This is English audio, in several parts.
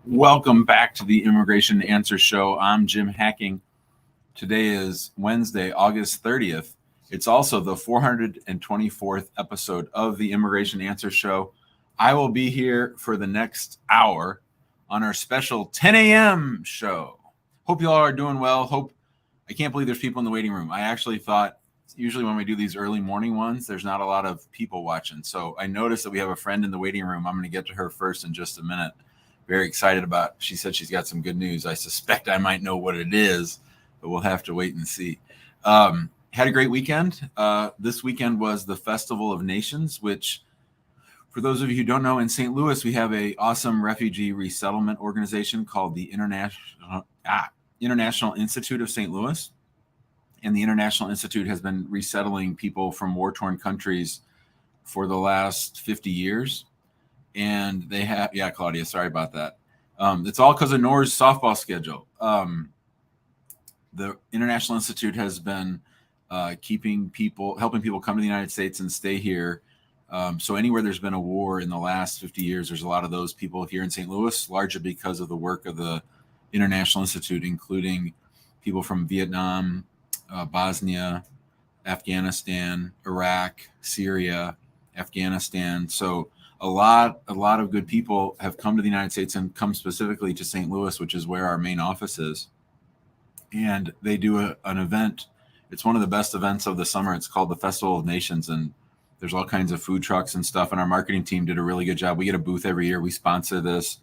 Welcome back to the Immigration Answer Show. I'm Jim Hacking. Today is Wednesday, August 30th. It's also the 424th episode of the Immigration Answer Show. I will be here for the next hour on our special 10 a.m. show. Hope you all are doing well. I can't believe there's people in the waiting room. I actually thought usually when we do these early morning ones, there's not a lot of people watching. So I noticed that we have a friend in the waiting room. I'm going to get to her first in just a minute. Very excited about. She said she's got some good news. I suspect I might know what it is, but we'll have to wait and see. Had a great weekend. This weekend was the Festival of Nations, which, for those of you who don't know, in St. Louis, we have an awesome refugee resettlement organization called the International Institute of St. Louis. And the International Institute has been resettling people from war-torn countries for the last 50 years. And they have, Claudia, sorry about that. It's all because of Nora's softball schedule. The International Institute has been helping people come to the United States and stay here. So anywhere there's been a war in the last 50 years, there's a lot of those people here in St. Louis, largely because of the work of the International Institute, including people from Vietnam, Bosnia, Afghanistan, Iraq, Syria, Afghanistan. So a lot of good people have come to the United States and come specifically to St. Louis, which is where our main office is. And they do an event. It's one of the best events of the summer. It's called the Festival of Nations, and there's all kinds of food trucks and stuff. And our marketing team did a really good job. We get a booth every year. We sponsor this.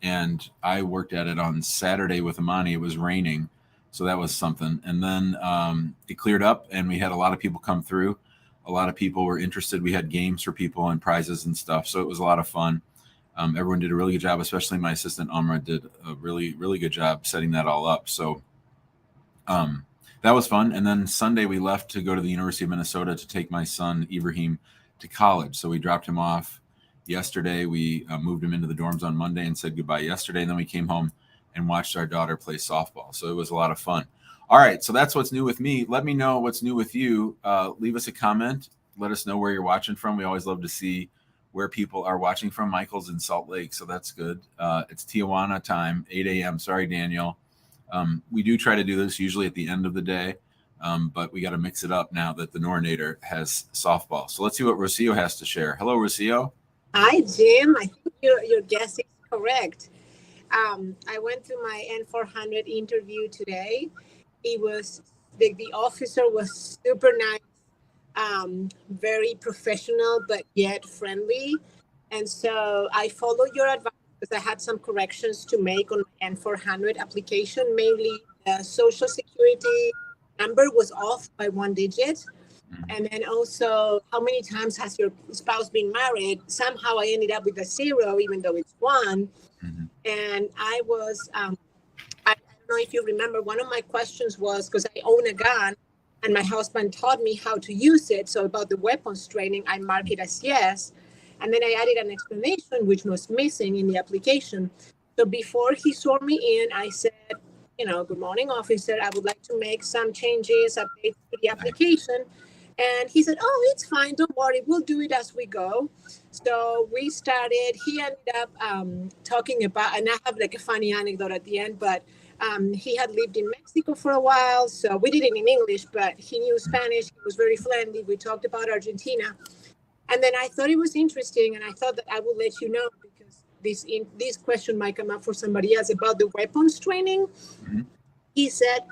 And I worked at it on Saturday with Amani. It was raining, so that was something. And then it cleared up, and we had a lot of people come through. A lot of people were interested. We had games for people and prizes and stuff. So it was a lot of fun. Everyone did a really good job, especially my assistant, Amra, did a really, really good job setting that all up. So that was fun. And then Sunday we left to go to the University of Minnesota to take my son, Ibrahim, to college. So we dropped him off yesterday. We moved him into the dorms on Monday and said goodbye yesterday. And then we came home and watched our daughter play softball. So it was a lot of fun. All right, so that's what's new with me. Let me know what's new with you. Leave us a comment. Let us know where you're watching from. We always love to see where people are watching from. Michael's in Salt Lake, so that's good. It's Tijuana time, 8 a.m. Sorry, Daniel. We do try to do this usually at the end of the day, but we got to mix it up now that the Norinator has softball. So let's see what Rocio has to share. Hello, Rocio. Hi, Jim. I think your guess is correct. I went to my N400 interview today. It was the officer was super nice, very professional, but yet friendly. And so I followed your advice because I had some corrections to make on my N400 application. Mainly the social security number was off by one digit. And then also, how many times has your spouse been married? Somehow I ended up with a 0, even though it's 1. Mm-hmm. And I was... I don't know if you remember, one of my questions was because I own a gun and my husband taught me how to use it. So about the weapons training, I marked it as yes. And then I added an explanation, which was missing in the application. So before he swore me in, I said, good morning, officer. I would like to make some changes, updates to the application. And he said, oh, it's fine. Don't worry. We'll do it as we go. So we started. He ended up talking about, and I have like a funny anecdote at the end, but he had lived in Mexico for a while, so we did it in English, but he knew Spanish. He was very friendly. We talked about Argentina. And then I thought it was interesting, and I thought that I would let you know because this question might come up for somebody else about the weapons training. Mm-hmm. He said,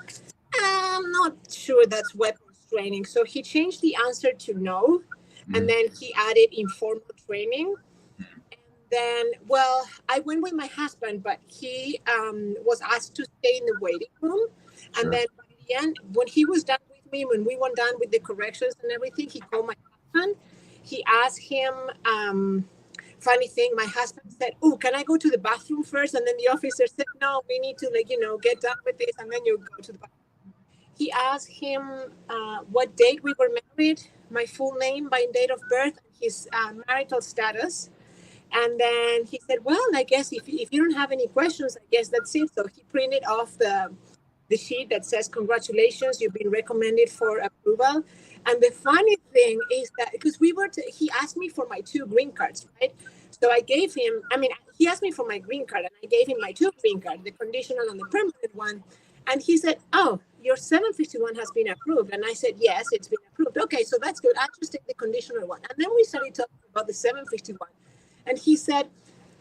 I'm not sure that's weapons training. So he changed the answer to no, and then he added informal training. Then, I went with my husband, but he was asked to stay in the waiting room. And Sure. Then by the end, when he was done with me, when we were done with the corrections and everything, he called my husband. He asked him, funny thing, my husband said, oh, can I go to the bathroom first? And then the officer said, no, we need to get done with this. And then you go to the bathroom. He asked him what date we were married, my full name by date of birth, his marital status. And then he said, well, I guess if you don't have any questions, I guess that's it. So he printed off the sheet that says, congratulations, you've been recommended for approval. And the funny thing is that because he asked me for my 2 green cards, right? So I gave him, he asked me for my green card, and I gave him my two green cards, the conditional and the permanent one. And he said, "Oh, your 751 has been approved." And I said, "Yes, it's been approved." "Okay, so that's good. I'll just take the conditional one." And then we started talking about the 751. And he said,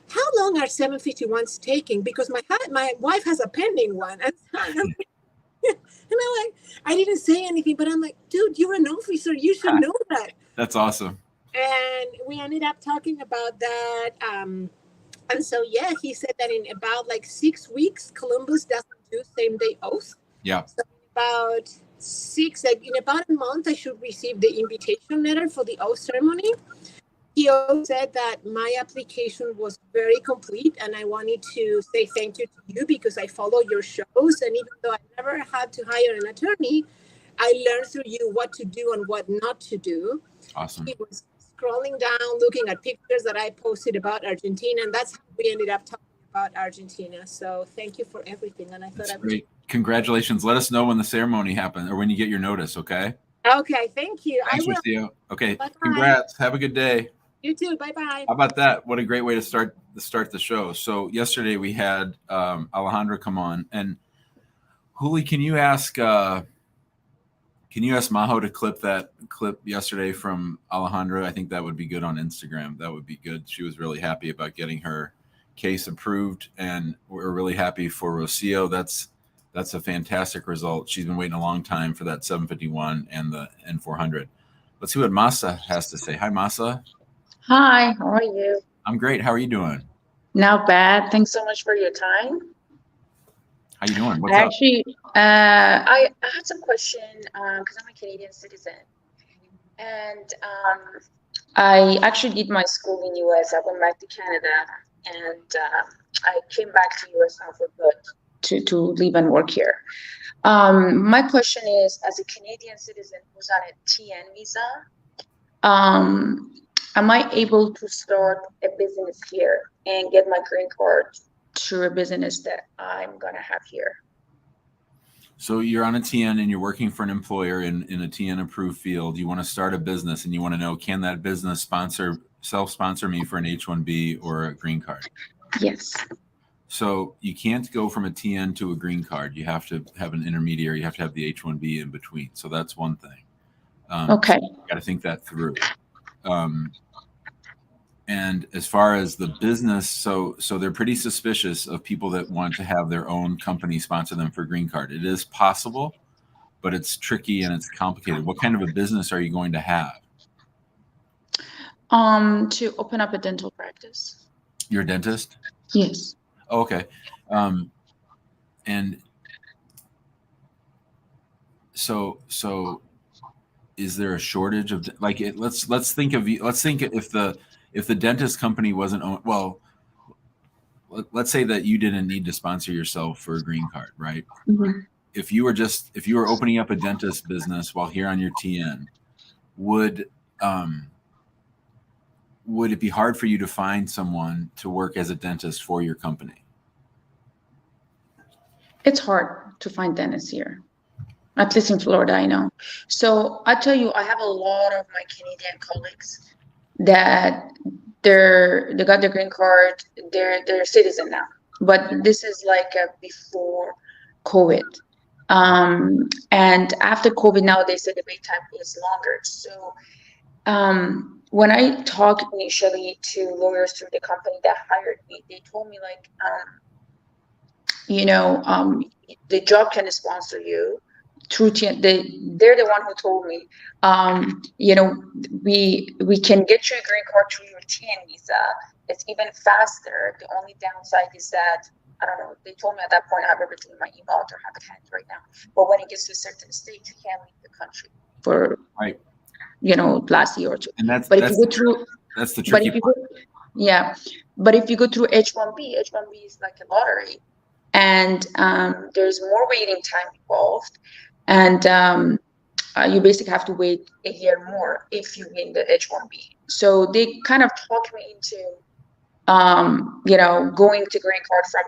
"How long are 751s taking? Because my wife has a pending one." And I'm like, I didn't say anything, but I'm like, "Dude, you're an officer. You should know that." That's awesome. And we ended up talking about that. And so, yeah, he said that in about like 6 weeks, Columbus doesn't do same day oath. Yeah. So in about a month, I should receive the invitation letter for the oath ceremony. He also said that my application was very complete, and I wanted to say thank you to you because I follow your shows. And even though I never had to hire an attorney, I learned through you what to do and what not to do. Awesome. He was scrolling down, looking at pictures that I posted about Argentina, and that's how we ended up talking about Argentina. So thank you for everything. And I thought that's great. Congratulations. Let us know when the ceremony happens or when you get your notice, okay? Okay, thank you. Thanks, I will. Rocio. Okay, Bye-bye. Congrats. Have a good day. You too. Bye-bye. How about that? What a great way to start the show. So yesterday we had Alejandra come on, and Juli, can you ask Majo to clip that clip yesterday from Alejandra? I think that would be good on Instagram. That would be good. She was really happy about getting her case approved, and we're really happy for Rocio. That's a fantastic result. She's been waiting a long time for that 751 and the N400. Let's see what Masa has to say. Hi, Masa. Hi, how are you? I'm great. How are you doing? Not bad. Thanks so much for your time. How you doing? What's up? Actually, I had some question because I'm a Canadian citizen, and I actually did my school in US. I went back to Canada, and I came back to US now for good to live and work here. My question is, as a Canadian citizen who's on a TN visa, am I able to start a business here and get my green card through a business that I'm gonna have here? So you're on a TN and you're working for an employer in a TN approved field. You want to start a business and you want to know, can that business self-sponsor me for an H-1B or a green card? Yes. So you can't go from a TN to a green card. You have to have an intermediary. You have to have the H-1B in between. So that's one thing. Okay. So you got to think that through. And as far as the business, so they're pretty suspicious of people that want to have their own company sponsor them for green card. It is possible, but it's tricky and it's complicated. What kind of a business are you going to have? To open up a dental practice. You're a dentist? Yes. Oh, okay. And so is there a shortage of like it? Let's think if the dentist company wasn't well, let's say that you didn't need to sponsor yourself for a green card, right? Mm-hmm. If you were opening up a dentist business while here on your TN, would it be hard for you to find someone to work as a dentist for your company? It's hard to find dentists here, at least in Florida, I know. So I tell you, I have a lot of my Canadian colleagues that they got their green card, they're citizen now, but this is like before COVID. And after COVID, now they said the wait time is longer. So when I talked initially to lawyers through the company that hired me, they told me like, the job can sponsor you through TN. They're the one who told me, we can get you a green card through your TN visa. It's even faster. The only downside is that, I don't know, they told me at that point I have everything in my email, I don't have it handy right now. But when it gets to a certain stage, you can't leave the country for right. Last year or two. And that's the tricky part. But if you go through H-1B is like a lottery, and there's more waiting time involved, and you basically have to wait a year more if you win the H-1B. So they kind of talked me into going to green card from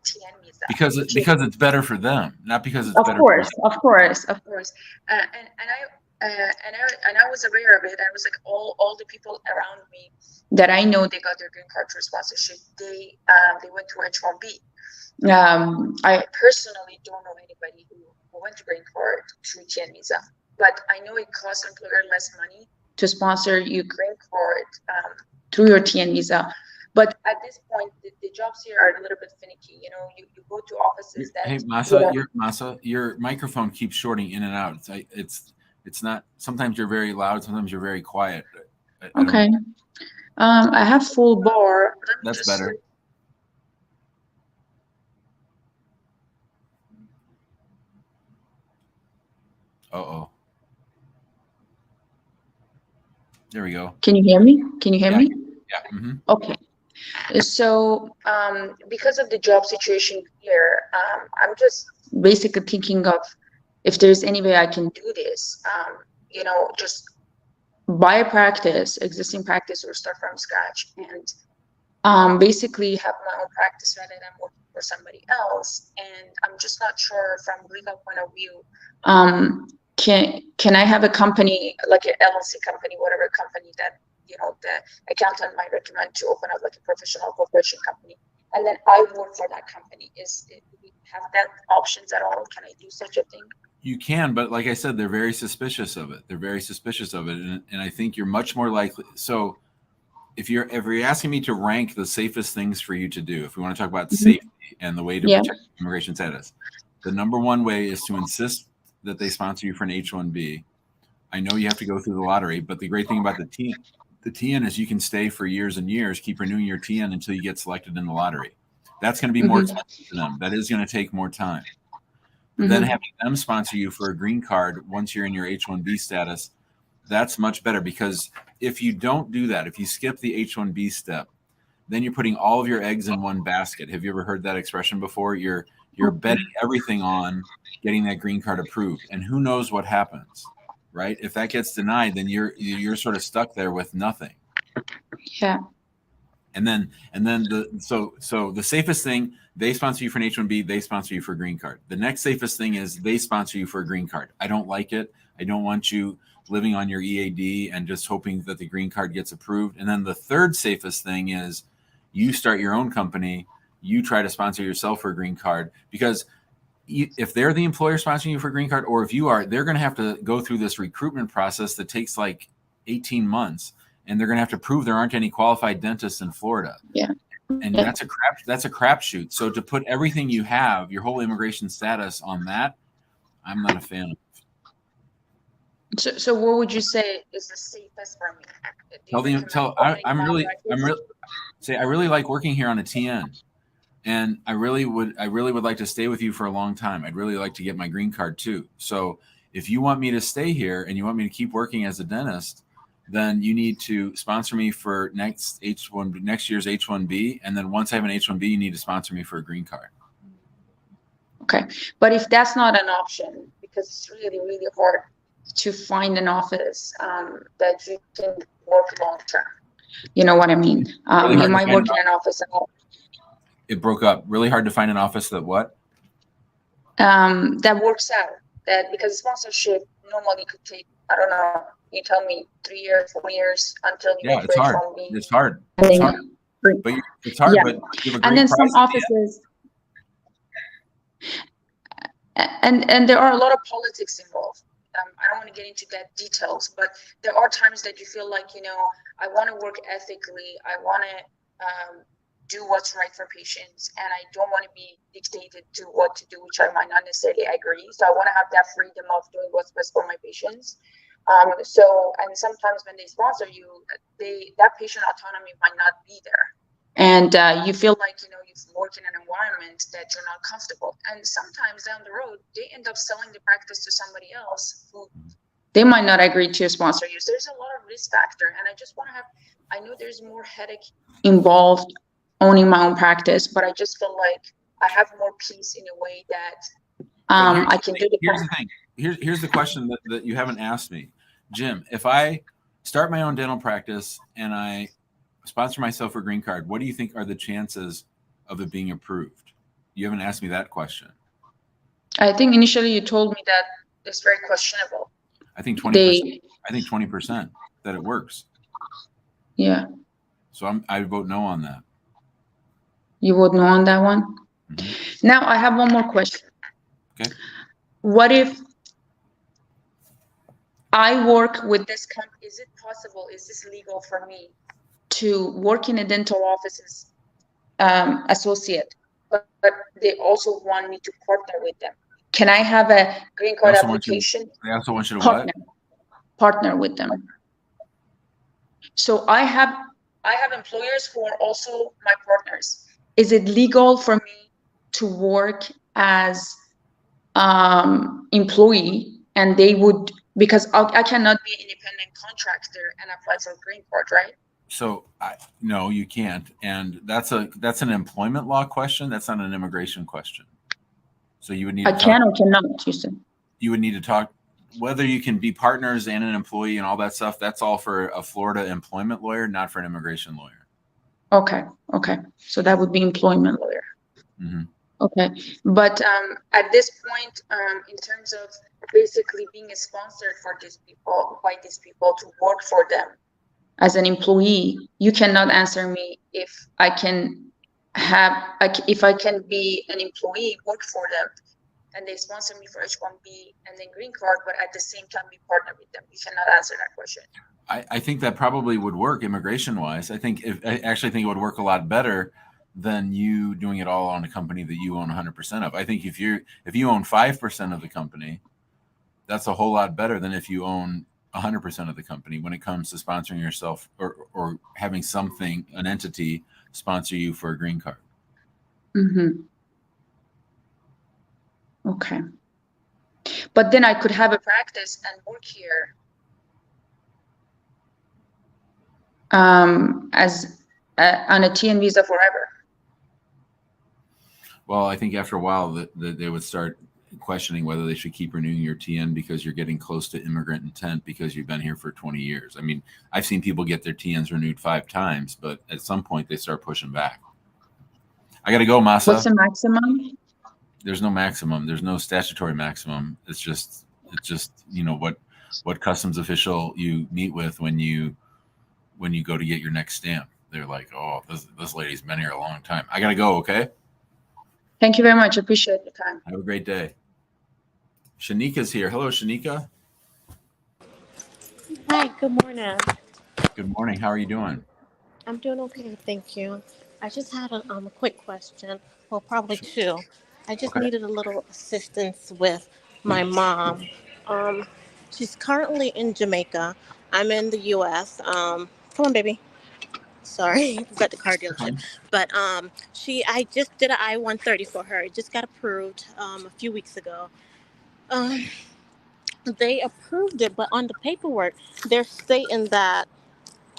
TN visa because it's better for them, not because it's of better course, for you. of course. And And I was aware of it. I was like, all the people around me that I know they got their green card through sponsorship. They went to H-1B. I personally don't know anybody who went to green card through TN visa, but I know it costs employer less money to sponsor you green card through your TN visa. But at this point, the jobs here are a little bit finicky. You know, you go to offices that. Hey, Masa, your microphone keeps shorting in and out. It's not. Sometimes you're very loud. Sometimes you're very quiet. Okay. I have full bar. That's better. Uh-oh. There we go. Can you hear me? Can you hear me? Yeah. Mm-hmm. Okay. So because of the job situation here, I'm just basically thinking of if there's any way I can do this, you know, just buy a practice, existing practice, or start from scratch, and basically have my own practice rather than working for somebody else. And I'm just not sure from legal point of view, can I have a company, like an LLC company, whatever company that, you know, the accountant might recommend to open up like a professional corporation company, and then I work for that company? Do we have that options at all? Can I do such a thing? You can, but like I said, they're very suspicious of it. They're very suspicious of it, and I think you're much more likely. So, if you're asking me to rank the safest things for you to do, if we want to talk about safety and the way to protect immigration status, the number one way is to insist that they sponsor you for an H-1B. I know you have to go through the lottery, but the great thing about the TN is you can stay for years and years, keep renewing your TN until you get selected in the lottery. That's going to be more expensive to them. That is going to take more time. But then having them sponsor you for a green card once you're in your H-1B status, that's much better, because if you don't do that, if you skip the H-1B step, then you're putting all of your eggs in one basket. Have you ever heard that expression before? You're betting everything on getting that green card approved, and who knows what happens, right? If that gets denied, then you're sort of stuck there with nothing. Yeah. And then the safest thing, they sponsor you for an H-1B, they sponsor you for a green card. The next safest thing is they sponsor you for a green card. I don't like it. I don't want you living on your EAD and just hoping that the green card gets approved. And then the third safest thing is you start your own company, you try to sponsor yourself for a green card, because if they're the employer sponsoring you for a green card, or if you are, they're going to have to go through this recruitment process that takes like 18 months. And they're going to have to prove there aren't any qualified dentists in Florida. Yeah. And that's a crapshoot. So to put everything you have, your whole immigration status on that, I'm not a fan of. So what would you say is the safest for me? I really like working here on a TN, and I really would like to stay with you for a long time. I'd really like to get my green card too. So if you want me to stay here and you want me to keep working as a dentist, then you need to sponsor me for next year's H-1B, and then once I have an H-1B, you need to sponsor me for a green card. Okay, but if that's not an option, because it's really, really hard to find an office that you can work long term. You know what I mean? You might work in an office. It broke up. Really hard to find an office that what? That works out. That because sponsorship normally could take, I don't know, you tell me 3 years, 4 years until you it's hard. It's hard. It's hard. But it's hard. Yeah. But you have a great and then some offices. And there are a lot of politics involved. I don't want to get into that details, but there are times that you feel like, you know, I want to work ethically. I want to do what's right for patients, and I don't want to be dictated to what to do, which I might not necessarily agree. So I want to have that freedom of doing what's best for my patients. And sometimes when they sponsor you, that patient autonomy might not be there. And you feel like, you know, you work in an environment that you're not comfortable. And sometimes down the road, they end up selling the practice to somebody else who they might not agree to sponsor you. So there's a lot of risk factor. And I just want to I know there's more headache involved owning my own practice, but I just feel like I have more peace in a way that I can do the Here's the thing. Here's the question that you haven't asked me. Jim, if I start my own dental practice and I sponsor myself for a green card, what do you think are the chances of it being approved? You haven't asked me that question. I think initially you told me that it's very questionable. I think 20%. I think 20% that it works. Yeah. So I vote no on that. You vote no on that one? Mm-hmm. Now I have one more question. Okay. What if I work with this company? Is it possible? Is this legal for me to work in a dental office's associate, but they also want me to partner with them? Can I have a green card application? They also want you to partner with them. So I have employers who are also my partners. Is it legal for me to work as employee, and they would, because I cannot be an independent contractor and apply for green card, right? So no, you can't, and that's an employment law question. That's not an immigration question. So you would need. I can or cannot, you said. You would need to talk whether you can be partners and an employee and all that stuff. That's all for a Florida employment lawyer, not for an immigration lawyer. Okay. So that would be employment lawyer. Mm-hmm. Okay, but at this point, in terms of basically being sponsored for these people, by these people to work for them as an employee, you cannot answer me if I can be an employee, work for them, and they sponsor me for H-1B and then green card, but at the same time we partner with them. You cannot answer that question. I think that probably would work immigration-wise. I actually think it would work a lot better than you doing it all on a company that you own 100% of. I think if you own 5% of the company, that's a whole lot better than if you own 100% of the company when it comes to sponsoring yourself or having an entity sponsor you for a green card. Mm-hmm. Okay. But then I could have a practice and work here as on a TN visa forever. Well, I think after a while that they would start questioning whether they should keep renewing your TN because you're getting close to immigrant intent because you've been here for 20 years. I mean, I've seen people get their TNs renewed 5 times, but at some point they start pushing back. I got to go, Masa. What's the maximum? There's no maximum. There's no statutory maximum. It's just what customs official you meet with when you go to get your next stamp. They're like, oh, this lady's been here a long time. I got to go, okay? Thank you very much. Appreciate the time. Have a great day. Shanika's here. Hello, Shanika. Hi, good morning. Good morning. How are you doing? I'm doing okay, thank you. I just had a quick question. Well, probably two. I just needed a little assistance with my mom. She's currently in Jamaica. I'm in the U.S. Come on, baby. Sorry, it's at the car dealership. But I just did an I-130 for her. It just got approved a few weeks ago. They approved it, but on the paperwork, they're stating that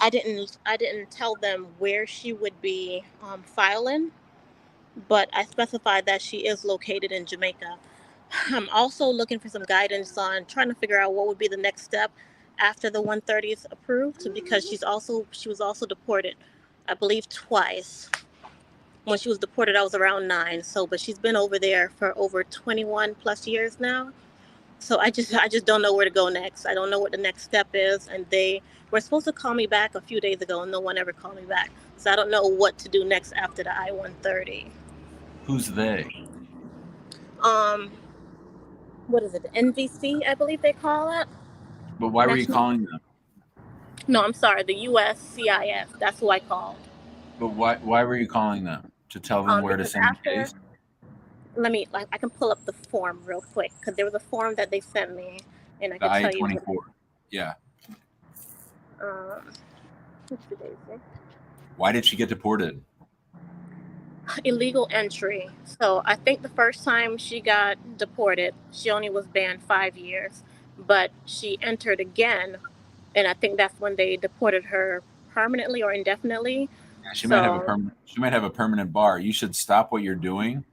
I didn't tell them where she would be filing, but I specified that she is located in Jamaica. I'm also looking for some guidance on trying to figure out what would be the next step after the 130 is approved, because she was also deported, I believe twice. When she was deported, I was around 9. But she's been over there for over 21 plus years now. So I just don't know where to go next. I don't know what the next step is, and they were supposed to call me back a few days ago, and no one ever called me back. So I don't know what to do next after the I-130. Who's they? What is it? The NVC, I believe they call it. But why were you calling them? No, I'm sorry, the USCIS. That's who I called. But why were you calling them? To tell them where to send the case? I can pull up the form real quick, because there was a form that they sent me, and I can tell you. I-24. Yeah. What's the date? Why did she get deported? Illegal entry. So I think the first time she got deported, she only was banned 5 years, but she entered again, and I think that's when they deported her permanently or indefinitely. Yeah, she might have a permanent bar. You should stop what you're doing.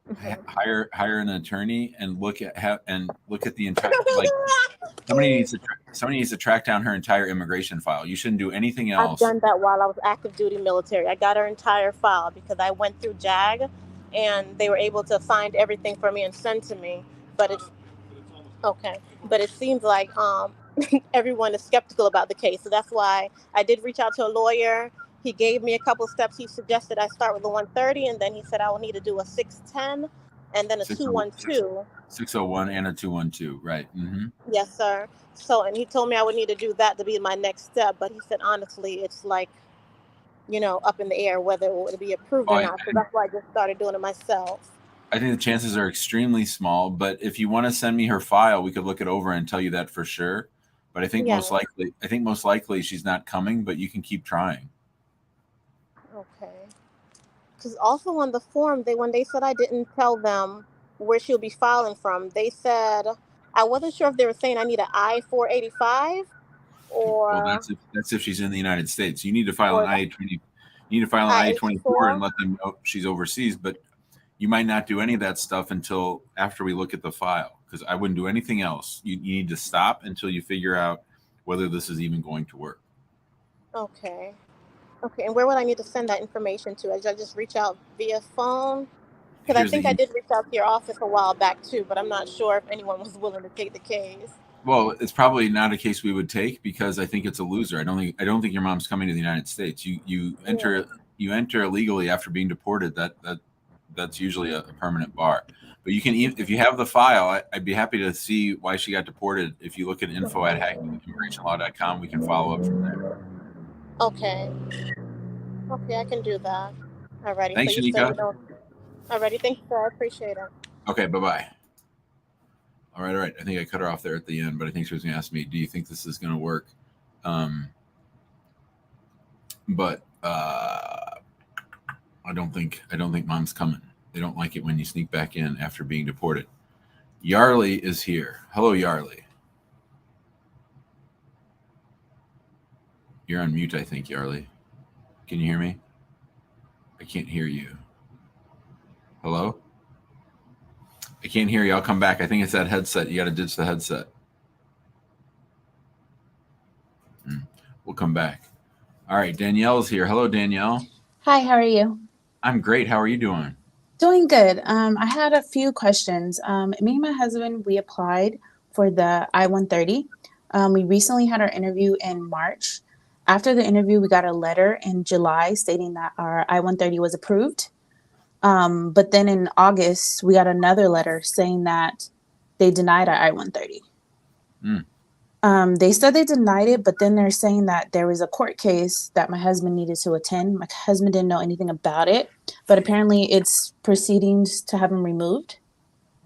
Mm-hmm. Hire an attorney and look at the entire somebody needs to track down her entire immigration file. You shouldn't do anything else. I've done that while I was active duty military. I got her entire file because I went through JAG, and they were able to find everything for me and send to me. But Okay, but it seems like everyone is skeptical about the case, so that's why I did reach out to a lawyer. He gave me a couple steps. He suggested I start with the 130, and then he said I will need to do a 610, and then a 212. 601 and a 212, right? Mm-hmm. Yes, sir. So, and he told me I would need to do that to be my next step. But he said honestly, it's like up in the air whether it would be approved or Well, not. So that's why I just started doing it myself. I think the chances are extremely small, but if you want to send me her file, we could look it over and tell you that for sure. But I think Yeah. most likely she's not coming, but you can keep trying. Okay. Because also on the form, when they said I didn't tell them where she'll be filing from, they said I wasn't sure if they were saying I need an I-485 Well, or that's if she's in the United States. You need to file an the I-20. You need to file an I-24 and I-84. let them know she's overseas. But you might not do any of that stuff until after we look at the file, because I wouldn't do anything else. You need to stop until you figure out whether this is even going to work. Okay. Okay. And where would I need to send that information to? I just reach out via phone? Because I think I did reach out to your office a while back too, but I'm not sure if anyone was willing to take the case. Well, it's probably not a case we would take because I think it's a loser. I don't think your mom's coming to the United States. You enter illegally after being deported. That's usually a permanent bar. But you can, if you have the file, I'd be happy to see why she got deported. If you look at info@hackingimmigrationlaw.com, we can follow up from there. Okay. Okay, I can do that. Alrighty. Thanks, So you said Shanika. Alrighty. Thank you, sir. I appreciate it. Okay, bye-bye. All right. I think I cut her off there at the end, but I think she was going to ask me, do you think this is going to work? But I don't think mom's coming. They don't like it when you sneak back in after being deported. Yarley is here. Hello, Yarley. You're on mute, I think, Yarley. Can you hear me? I can't hear you. Hello? I can't hear you. I'll come back. I think it's that headset. You got to ditch the headset. We'll come back. All right, Danielle's here. Hello, Danielle. Hi, how are you? I'm great. How are you doing? Doing good. I had a few questions. Me and my husband, we applied for the I-130. We recently had our interview in March. After the interview, we got a letter in July stating that our I-130 was approved. But then in August, we got another letter saying that they denied our I-130. They said they denied it, but then they're saying that there was a court case that my husband needed to attend. My husband didn't know anything about it, but apparently it's proceedings to have him removed.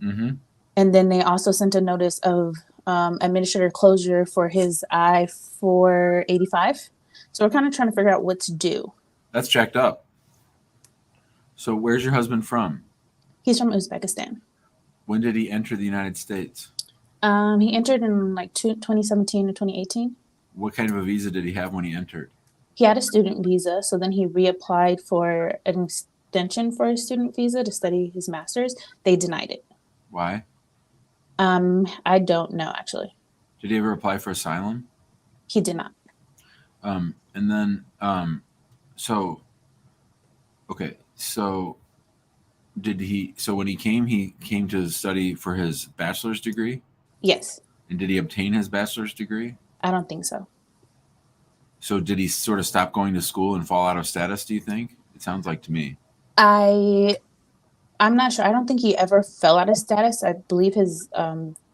Mm-hmm. And then they also sent a notice of administrative closure for his I-485. So we're kind of trying to figure out what to do. That's checked up. So where's your husband from? He's from Uzbekistan. When did he enter the United States? He entered in like 2017 or 2018. What kind of a visa did he have when he entered? He had a student visa, so then he reapplied for an extension for his student visa to study his master's. They denied it. Why? I don't know, actually. Did he ever apply for asylum? He did not. And then, so did he, so when he came to study for his bachelor's degree? Yes. And did he obtain his bachelor's degree? I don't think so. So did he sort of stop going to school and fall out of status, do you think? It sounds like to me. I'm not sure. I don't think he ever fell out of status. I believe his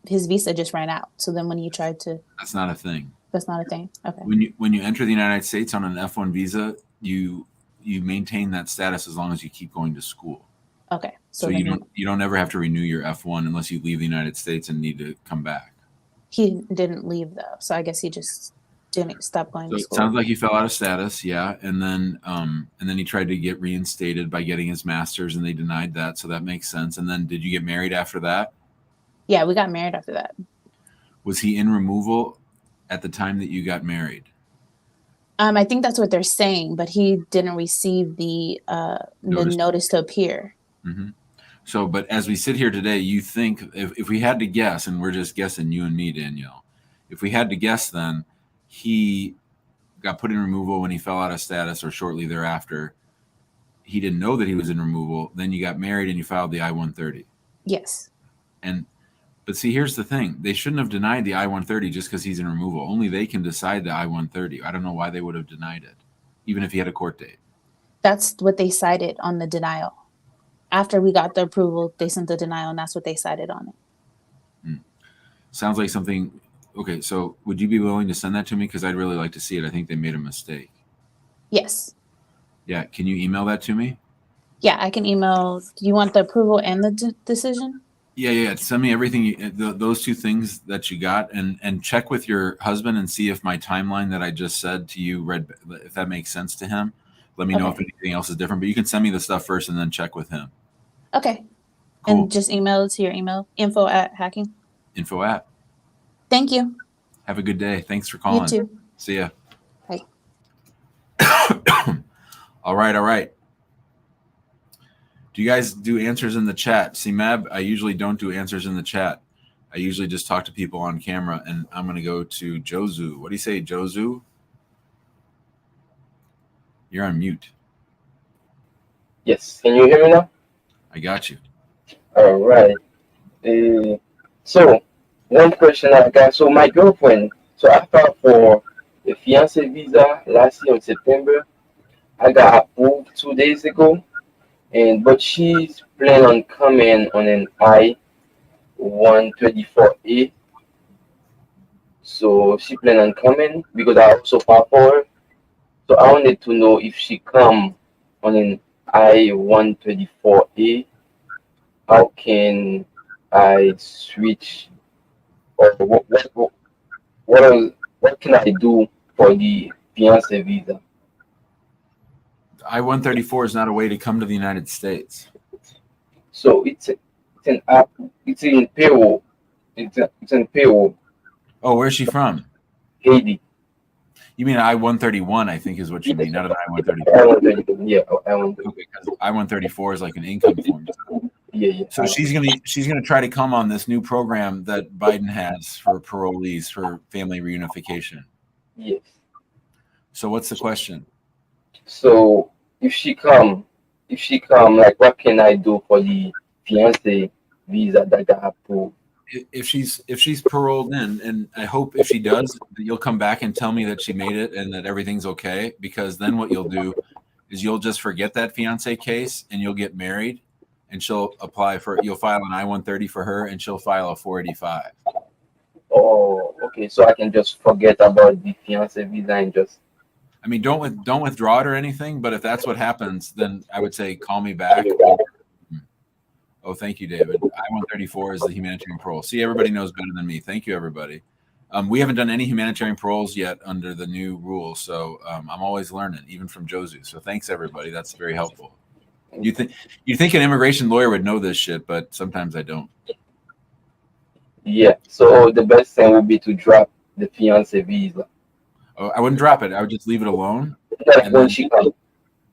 visa just ran out. So then when he tried to... That's not a thing. That's not a thing? Okay. When you enter the United States on an F1 visa, you maintain that status as long as you keep going to school. Okay. So you don't ever have to renew your F1 unless you leave the United States and need to come back. He didn't leave though, so I guess he just didn't stop going to school. It sounds like he fell out of status, yeah, and then he tried to get reinstated by getting his master's, and they denied that, so that makes sense. And then, did you get married after that? Yeah, we got married after that. Was he in removal at the time that you got married? I think that's what they're saying, but he didn't receive the notice to appear. Mm-hmm. So, but as we sit here today, you think if we had to guess, and we're just guessing, you and me, Danielle, if we had to guess, then he got put in removal when he fell out of status or shortly thereafter. He didn't know that he was in removal. Then you got married and you filed the I-130. Yes. And But see, here's the thing: they shouldn't have denied the I-130 just because he's in removal. Only they can decide the I-130. I don't know why they would have denied it, even if he had a court date. That's what they cited on the denial. After we got the approval, they sent the denial, and that's what they cited on it. Sounds like something. Okay, so would you be willing to send that to me? Because I'd really like to see it. I think they made a mistake. Yes. Yeah, can you email that to me? Yeah, I can email. Do you want the approval and the decision? Yeah. Send me everything, those two things that you got, and check with your husband and see if my timeline that I just said to you if that makes sense to him. Let me know if anything else is different. But you can send me the stuff first and then check with him. Okay. Cool. And just email it to your email, info@hacking. Info@. Thank you. Have a good day. Thanks for calling. You too. See ya. Bye. All right. Do you guys do answers in the chat? See, Mab, I usually don't do answers in the chat. I usually just talk to people on camera, and I'm going to go to Jozu. What do you say, Jozu? You're on mute. Yes. Can you hear me now? I got you. All right. So one question I got. So my girlfriend. So I filed for a fiance visa last year in September. I got approved 2 days ago, but she's planning on coming on an I-134A. So she planned on coming because I also filed for her. So I wanted to know if she come on an I-134A, how can I switch, or what can I do for the fiance visa? I-134 is not a way to come to the United States. So it's an app. It's in Parole. It's in Parole, Oh, where's she from? Haiti. You mean I-131, I think is what you mean, not an I-134. I-134. Yeah, I-134. Okay, because I-134 is like an income form. Yeah. So she's gonna try to come on this new program that Biden has for parolees for family reunification. Yes. So what's the question? So if she come, like what can I do for the fiance visa that got approved? If she's paroled in, and I hope if she does, that you'll come back and tell me that she made it and that everything's okay, because then what you'll do is you'll just forget that fiance case and you'll get married, and you'll file an I-130 for her and she'll file a 485. Oh, okay. So I can just forget about the fiance visa and just. I mean, don't withdraw it or anything, but if that's what happens, then I would say call me back. Oh, thank you, David. I-134 is the humanitarian parole. See, everybody knows better than me. Thank you, everybody. We haven't done any humanitarian paroles yet under the new rules, so I'm always learning, even from Josu. So thanks, everybody. That's very helpful. You think an immigration lawyer would know this shit, but sometimes I don't. Yeah. So the best thing would be to drop the fiance visa. Oh, I wouldn't drop it. I would just leave it alone. Like when she comes.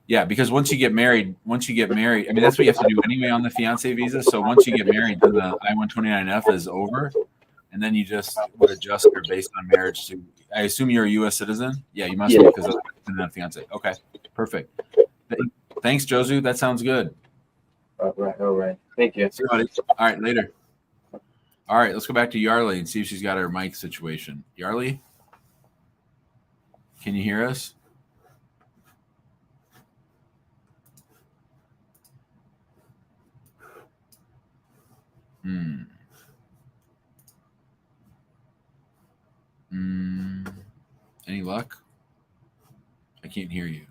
Yeah, because once you get married, I mean, that's what you have to do anyway on the fiance visa. So once you get married, then the I-129F is over, and then you just would adjust her based on marriage to. I assume you're a U.S. citizen. Yeah, you must be because of the fiance. Okay, perfect. Thanks, Josu. That sounds good. All right. Thank you. All right, later. All right, let's go back to Yarly and see if she's got her mic situation. Yarly, can you hear us? Any luck? I can't hear you.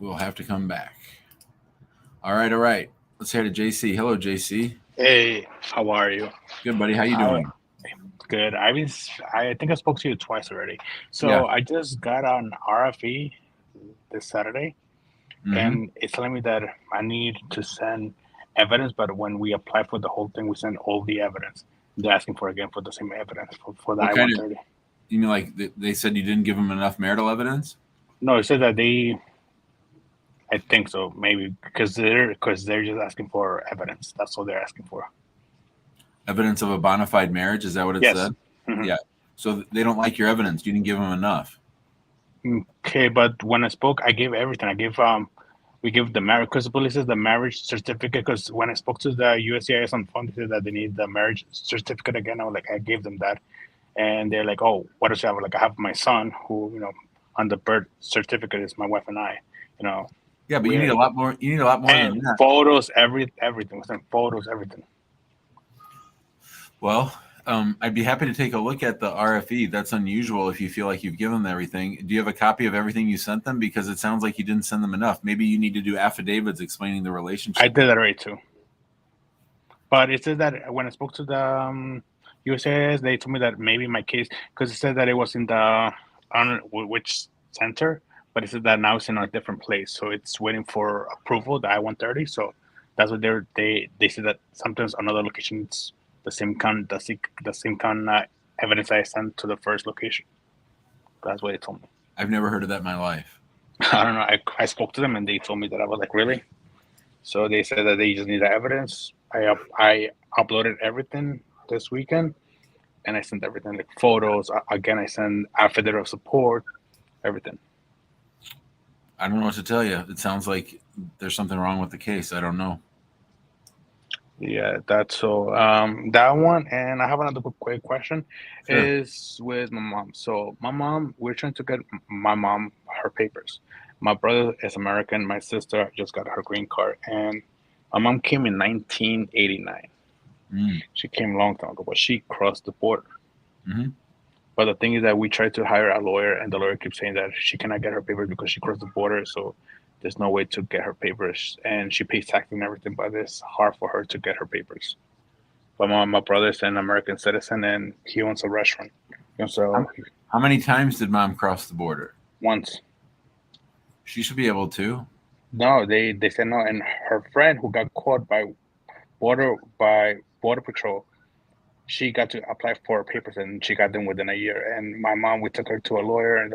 We'll have to come back. All right. Let's head to JC. Hello, JC. Hey, how are you? Good, buddy. How you doing? Good. I think I spoke to you twice already. So Yeah. I just got an RFE this Saturday, and it's telling me that I need to send evidence, but when we apply for the whole thing, we send all the evidence. They're asking for the same evidence for the I-130. You mean like they said you didn't give them enough marital evidence? No, it said that I think so, maybe because they're just asking for evidence. That's all they're asking for. Evidence of a bona fide marriage? Is that what it said? Mm-hmm. Yeah. So they don't like your evidence. You didn't give them enough. Okay, but when I spoke, I gave everything. I gave we give the marriage, because the police says the marriage certificate. Because when I spoke to the USCIS on the phone, they said that they need the marriage certificate again. I was like, I gave them that, and they're like, oh, what does you have? Like, I have my son, who on the birth certificate is my wife and I. Yeah, but you need a lot more. You need a lot more than and that. photos, everything. We sent photos, everything. Well, I'd be happy to take a look at the RFE. That's unusual if you feel like you've given them everything. Do you have a copy of everything you sent them? Because it sounds like you didn't send them enough. Maybe you need to do affidavits explaining the relationship. I did that already too. But it says that when I spoke to the USAS, they told me that maybe my case, because it said that it was in the, I don't know which center, but it said that now it's in a different place. So it's waiting for approval, the I-130. So that's what they said, that sometimes another location it's the same kind evidence I sent to the first location. That's what they told me. I've never heard of that in my life. I don't know. I spoke to them and they told me that. I was like, really? So they said that they just need the evidence. I uploaded everything this weekend, and I sent everything, like photos. Again, I sent affidavit of support, everything. I don't know what to tell you. It sounds like there's something wrong with the case. I don't know. Yeah, that's so. That one, and I have another quick question. Sure. Is with my mom. So my mom, we're trying to get my mom her papers. My brother is American. My sister just got her green card, and my mom came in 1989. She came a long time ago, but she crossed the border. Mm-hmm. But the thing is that we tried to hire a lawyer, and the lawyer keeps saying that she cannot get her papers because she crossed the border. So there's no way to get her papers, and she pays tax and everything. But it's hard for her to get her papers. But my brother's an American citizen, and he owns a restaurant. So how many times did mom cross the border? Once. She should be able to. No, they said no. And her friend who got caught by border patrol, she got to apply for her papers and she got them within a year. And my mom, we took her to a lawyer, and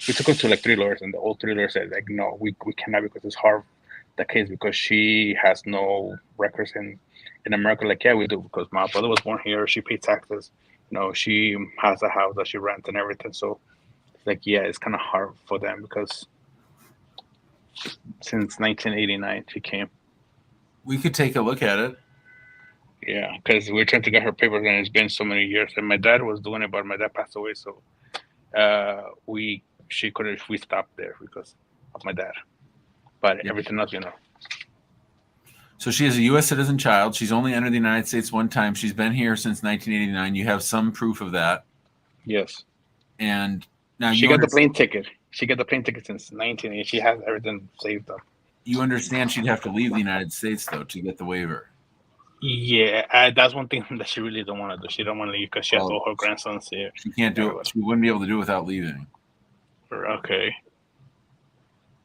we took her to like 3 lawyers, and the all 3 lawyers said like, no, we cannot, because it's hard, the case, because she has no records in America. Like, yeah, we do, because my brother was born here, she paid taxes, she has a house that she rents and everything. So it's like, yeah, it's kind of hard for them, because since 1989 she came. We could take a look at it. Yeah, because we're trying to get her papers, and it's been so many years. And my dad was doing it, but my dad passed away, so we stopped there because of my dad. But everything else, So she is a U.S. citizen child. She's only entered the United States one time. She's been here since 1989. You have some proof of that. Yes. And now she got the plane ticket. She got the plane ticket since 1980. She has everything saved up. You understand she'd have to leave the United States, though, to get the waiver. Yeah, that's one thing that she really don't want to do. She don't want to leave because she has all her grandsons here. She can't do it. She wouldn't be able to do it without leaving. Okay.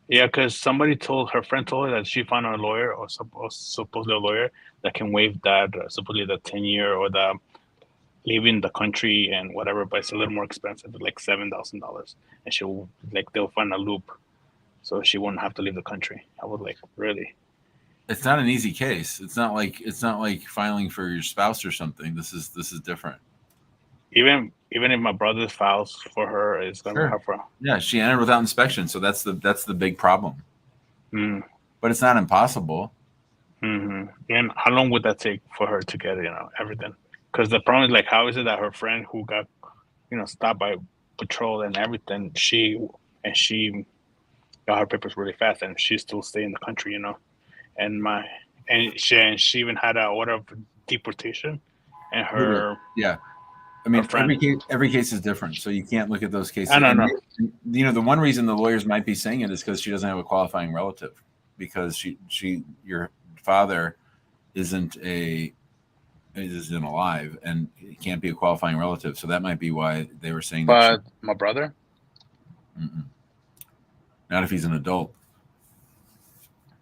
Yeah, because her friend told her that she found a lawyer, or supposedly a lawyer, that can waive that, supposedly the 10-year or the leaving the country and whatever, but it's a little more expensive, like $7,000, and they'll find a loop, so she won't have to leave the country. I was like, really? It's not an easy case. It's not like filing for your spouse or something. This is different. Even if my brother files for her, it's going to be hard for her. Yeah, she entered without inspection, so that's the big problem. But it's not impossible. Mm-hmm. And how long would that take for her to get everything? Because the problem is, like, how is it that her friend who got stopped by patrol and everything, she got her papers really fast, and she still stay in the country, and she even had an order of deportation, and her I mean, every case is different, so you can't look at those cases. I don't know. The one reason the lawyers might be saying it is because she doesn't have a qualifying relative, because your father isn't alive, and he can't be a qualifying relative. So that might be why they were saying. But my brother, not if he's an adult.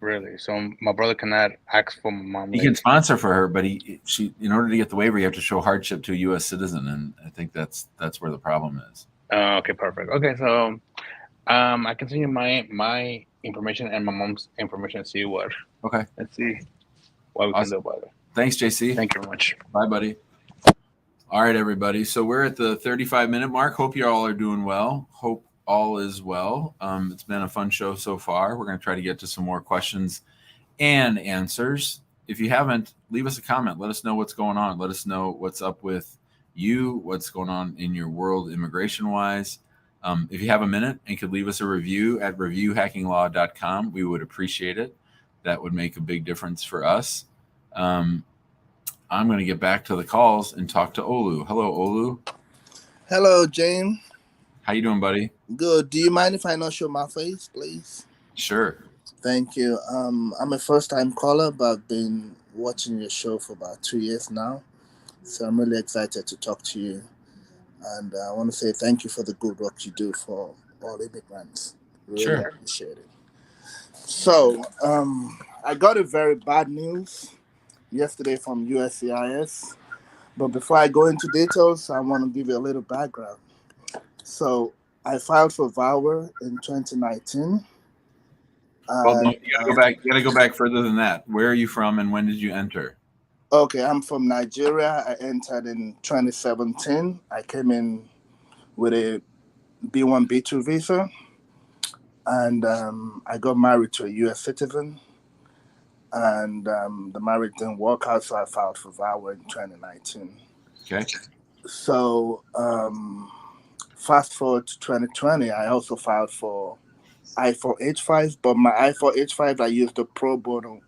Really? So my brother cannot ask for my mom. He can sponsor for her, but in order to get the waiver, you have to show hardship to a U.S. citizen, and I think that's where the problem is. Okay, perfect. Okay, so I can send you my information and my mom's information. See what? Okay. Let's see what we can do about it. Thanks, JC. Thank you very much. Bye, buddy. All right, everybody. So we're at the 35-minute mark. Hope you all are doing well. Hope all is well. It's been a fun show so far. We're going to try to get to some more questions and answers. If you haven't, leave us a comment. Let us know what's going on. Let us know what's up with you, what's going on in your world immigration wise. If you have a minute and could leave us a review at reviewhackinglaw.com, we would appreciate it. That would make a big difference for us. I'm going to get back to the calls and talk to Olu. Hello, Olu. Hello, James. How you doing, buddy? Good. Do you mind if I not show my face, please? Sure. Thank you. I'm a first-time caller, but I've been watching your show for about 2 years now. So I'm really excited to talk to you. And I want to say thank you for the good work you do for all immigrants. Really Sure. appreciate it. So I got a very bad news yesterday from USCIS. But before I go into details, I want to give you a little background. So I filed for Vawa in 2019. Well, no, you gotta go back. You gotta go back further than that. Where are you from, and when did you enter? Okay, I'm from Nigeria. I entered in 2017. I came in with a B1, B2 visa, and I got married to a U.S. citizen. And the marriage didn't work out, so I filed for Vawa in 2019. Okay. So fast forward to 2020, I also filed for I-485, but my I-485, I used a pro bono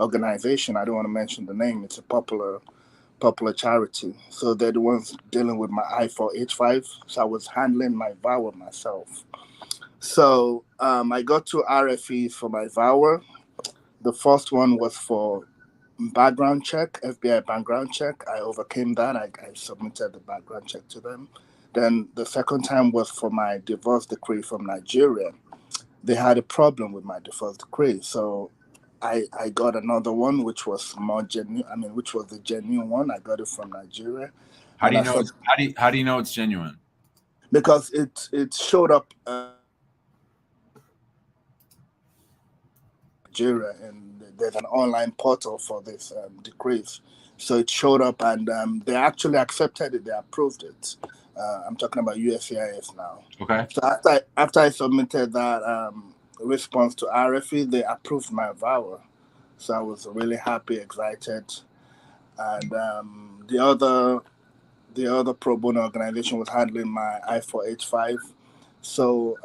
organization. I don't want to mention the name. It's a popular charity. So they're the ones dealing with my I-485. So I was handling my Vawa myself. So I got two RFEs for my Vawa. The first one was for background check, FBI background check. I overcame that. I submitted the background check to them. Then the second time was for my divorce decree from Nigeria. They had a problem with my divorce decree. So I got another one, which was more genuine. I mean, which was the genuine one. I got it from Nigeria. How do you know? How do you know it's genuine? Because it showed up Nigeria, and there's an online portal for this decrees. So it showed up, and they actually accepted it. They approved it. I'm talking about USCIS now. Okay. So after I submitted that response to RFE, they approved my Vawa. So I was really happy, excited, and the other pro bono organization was handling my I-485. So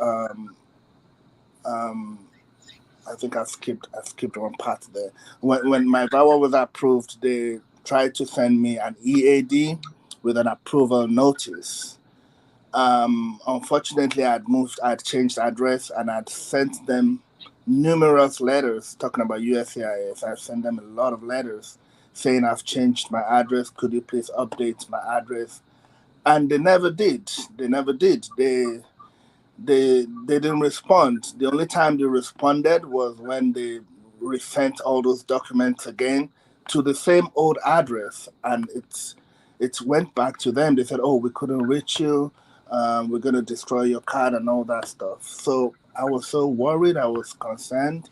I think I skipped one part there. When my Vawa was approved, they tried to send me an EAD with an approval notice. Unfortunately, I'd changed address, and I'd sent them numerous letters talking about USCIS. I sent them a lot of letters saying I've changed my address. Could you please update my address? And they never did. They didn't respond. The only time they responded was when they resent all those documents again to the same old address, and it went back to them. They said, "Oh, we couldn't reach you. We're going to destroy your card and all that stuff." So I was so worried. I was concerned,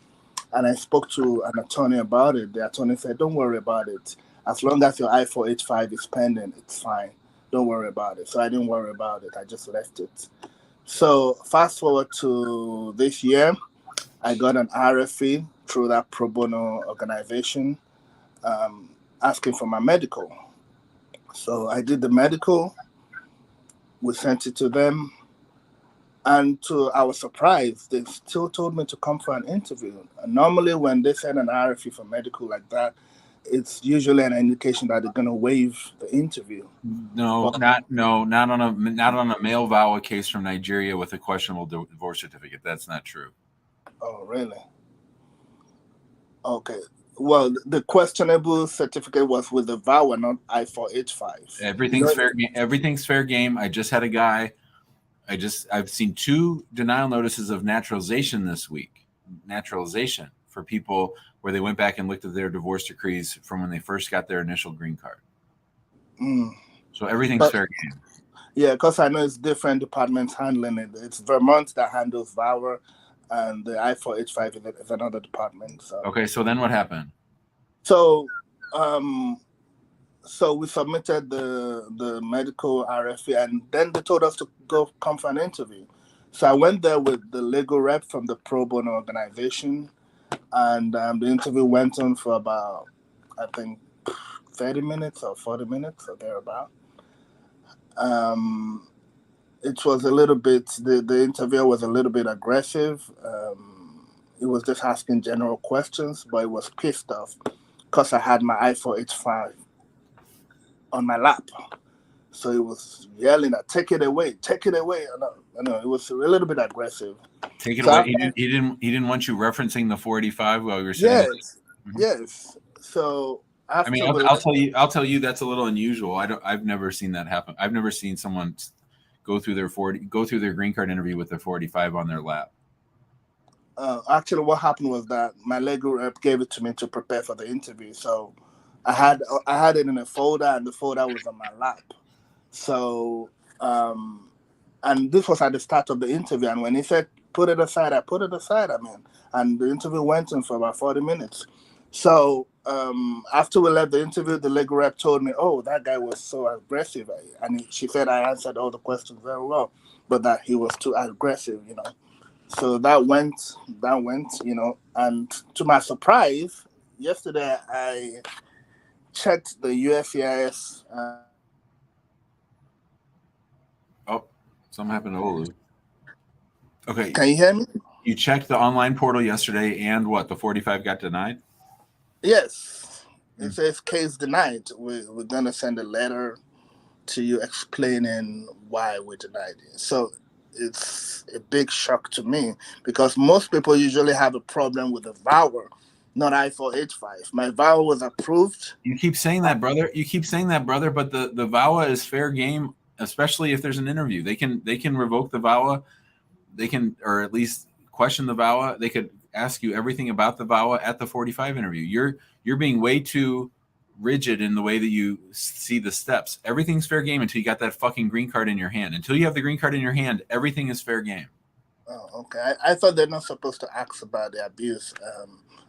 and I spoke to an attorney about it. The attorney said, "Don't worry about it. As long as your I-485 is pending, it's fine. Don't worry about it." So I didn't worry about it. I just left it. So fast forward to this year, I got an RFE through that pro bono organization asking for my medical. So I did the medical. We sent it to them. And to our surprise, they still told me to come for an interview. And normally when they send an RFE for medical like that, it's usually an indication that they're going to waive the interview. No, not on a male Vawa case from Nigeria with a questionable divorce certificate. That's not true. Oh, really? Okay. Well, the questionable certificate was with the Vawa, not I-485. Everything's fair game. Everything's fair game. I just had a guy. I've seen 2 denial notices of naturalization this week. Naturalization for people where they went back and looked at their divorce decrees from when they first got their initial green card. So everything's fair game. Yeah, because I know it's different departments handling it. It's Vermont that handles Vawa, and the I-485 is another department. So. Okay, so then what happened? So, so we submitted the medical RFE, and then they told us to come for an interview. So I went there with the legal rep from the pro bono organization, and the interview went on for about, I think, 30 minutes or 40 minutes or thereabout. It was a little bit, the interviewer was a little bit aggressive. He was just asking general questions, but he was pissed off because I had my i4H5 on my lap. So he was yelling at, take it away. I know, it was a little bit aggressive. Take it So away. after, He didn't want you referencing the 485 while you were sitting. yes. So I mean, after I'll tell you that's a little unusual. I've never seen that happen. I've never seen someone go through their green card interview with their 485 on their lap. Actually, what happened was that my legal rep gave it to me to prepare for the interview. So I had it in a folder, and the folder was on my lap. So and this was at the start of the interview. And when he said put it aside, I put it aside. And the interview went on for about 40 minutes. So after we left the interview, the legal rep told me, "Oh, that guy was so aggressive," and she said I answered all the questions very well, but that he was too aggressive, you know. So that went, and to my surprise, yesterday I checked the USCIS. Oh, something happened to Olu. Okay. Can you hear me? You checked the online portal yesterday, and what? The 45 got denied? Yes. It says case denied. We're going to send a letter to you explaining why we denied it. So it's a big shock to me because most people usually have a problem with the Vawa, not I-485. My Vawa was approved. You keep saying that, brother. But the Vawa is fair game, especially if there's an interview. They can revoke the Vawa. They can, or at least question the Vawa. They could ask you everything about the Vawa at the 45 interview. You're being way too rigid in the way that you see the steps. Everything's fair game until you got that fucking green card in your hand. Until you have the green card in your hand, everything is fair game. Oh, okay. I thought they're not supposed to ask about the abuse.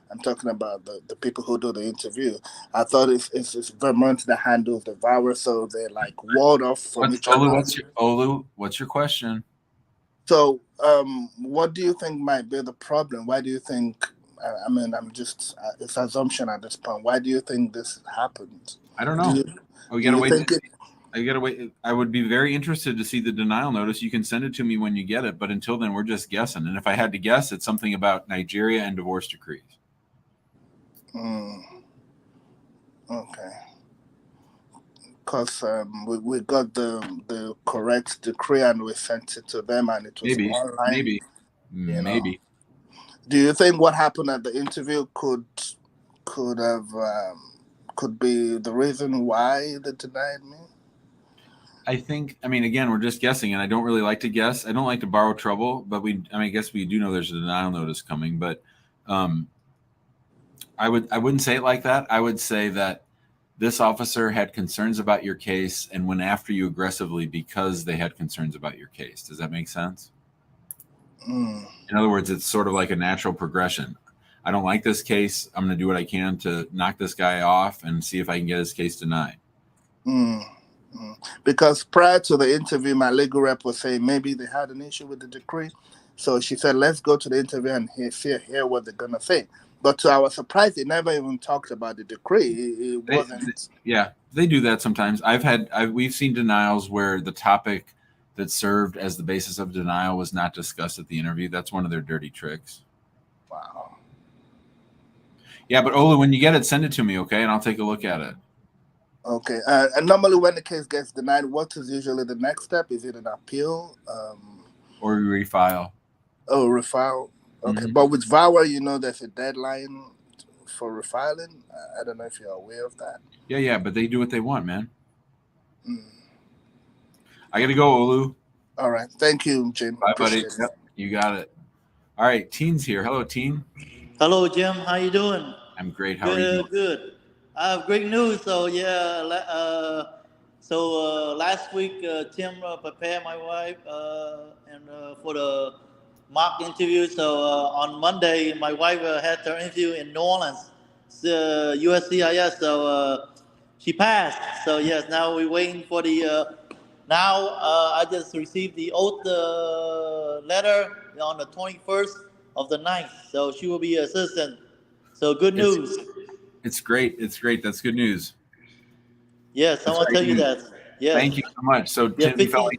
I'm talking about the people who do the interview. I thought it's Vermont that handles the virus, so they're like walled off from each other. What's your question? So, what do you think might be the problem? Why do you think? I mean, I'm just it's assumption at this point. Why do you think this happened? I don't know. We gotta wait. I gotta wait. I would be very interested to see the denial notice. You can send it to me when you get it, but until then, we're just guessing. And if I had to guess, it's something about Nigeria and divorce decrees. Okay. Because we got the correct decree and we sent it to them, and it was online. Maybe. Do you think what happened at the interview could be the reason why they denied me? I mean, again, we're just guessing, and I don't really like to guess. I don't like to borrow trouble, but I guess we do know there's a denial notice coming, but I wouldn't say it like that. I would say that this officer had concerns about your case and went after you aggressively because they had concerns about your case. Does that make sense? In other words, it's sort of like a natural progression. I don't like this case. I'm going to do what I can to knock this guy off and see if I can get his case denied. Because prior to the interview, my legal rep was saying maybe they had an issue with the decree. So she said, let's go to the interview and hear what they're going to say. But to our surprise, they never even talked about the decree. It wasn't. Yeah, they do that sometimes. We've seen denials where the topic that served as the basis of denial was not discussed at the interview. That's one of their dirty tricks. Wow. Yeah, but Olu, when you get it, send it to me, okay? And I'll take a look at it. Okay. And normally when the case gets denied, what is usually the next step? Is it an appeal? Or you refile. Oh, refile. Okay. But with Vawa, there's a deadline for refiling. I don't know if you're aware of that. Yeah, but they do what they want, man. I got to go, Olu. All right. Thank you, Jim. Bye, buddy. Yep, you got it. All right. Teen's here. Hello, Teen. Hello, Jim. How you doing? I'm great. How are you? Good. I have great news. So, last week, Tim prepared my wife for the mock interview. So, on Monday, my wife had her interview in New Orleans, USCIS. So, she passed. So, yes, now we're waiting for the Now I just received the oath letter on the 21st of the ninth. So she will be a citizen. So good news. It's great. It's great. That's good news. Yes, I That's want to great tell you news. that. Yes. Thank you so much. So Yeah, Tim, 15.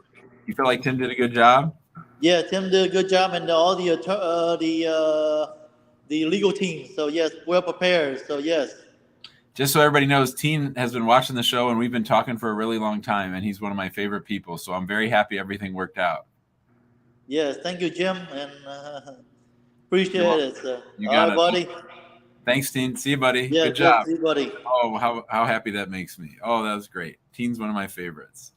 you felt like Tim did a good job? Yeah, Tim did a good job, and all the legal team. So yes, well prepared. So yes. Just so everybody knows, Teen has been watching the show, and we've been talking for a really long time, and he's one of my favorite people. So I'm very happy everything worked out. Yes, thank you, Jim, and appreciate it. You All got right, it. buddy. Thanks, Teen. See you, buddy. Yeah, Good job. see you, buddy. Oh, how happy that makes me. Oh, that was great. Teen's one of my favorites.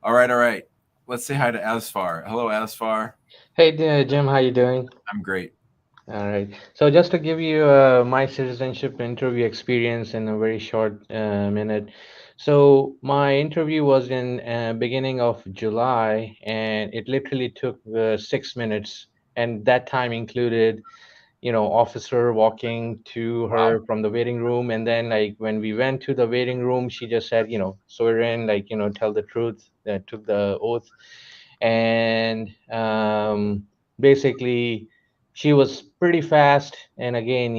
All right. Let's say hi to Asfar. Hello, Asfar. Hey there, Jim, how you doing? I'm great. All right. So just to give you my citizenship interview experience in a very short minute. So my interview was in beginning of July, and it literally took 6 minutes, and that time included, officer walking to her Wow. from the waiting room, and then like when we went to the waiting room, she just said, swear in, like, tell the truth, took the oath, and basically she was pretty fast. And again,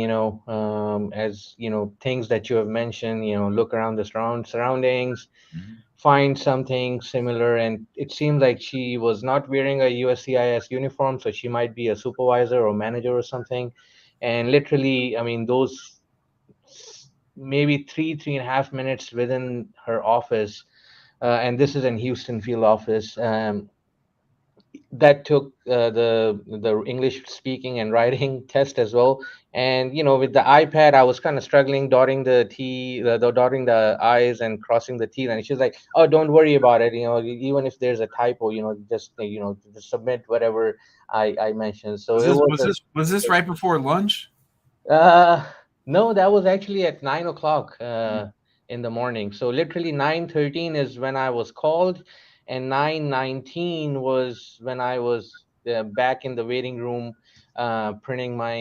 as things that you have mentioned, look around the surroundings, Mhm. find something similar. And it seemed like she was not wearing a USCIS uniform, so she might be a supervisor or manager or something. And literally, I mean, those maybe 3.5 minutes within her office, and this is in Houston field office, that took the English speaking and writing test as well. And with the iPad, I was kind of struggling dotting the T, dotting the I's and crossing the T's. And she's like, "Oh, don't worry about it. Even if there's a typo, just submit whatever I mentioned." So Was it this was was this was this right before lunch? uh, no, that was actually at 9 o'clock in the morning. So literally 9:13 is when I was called, and 9:19 was when I was back in the waiting room, printing my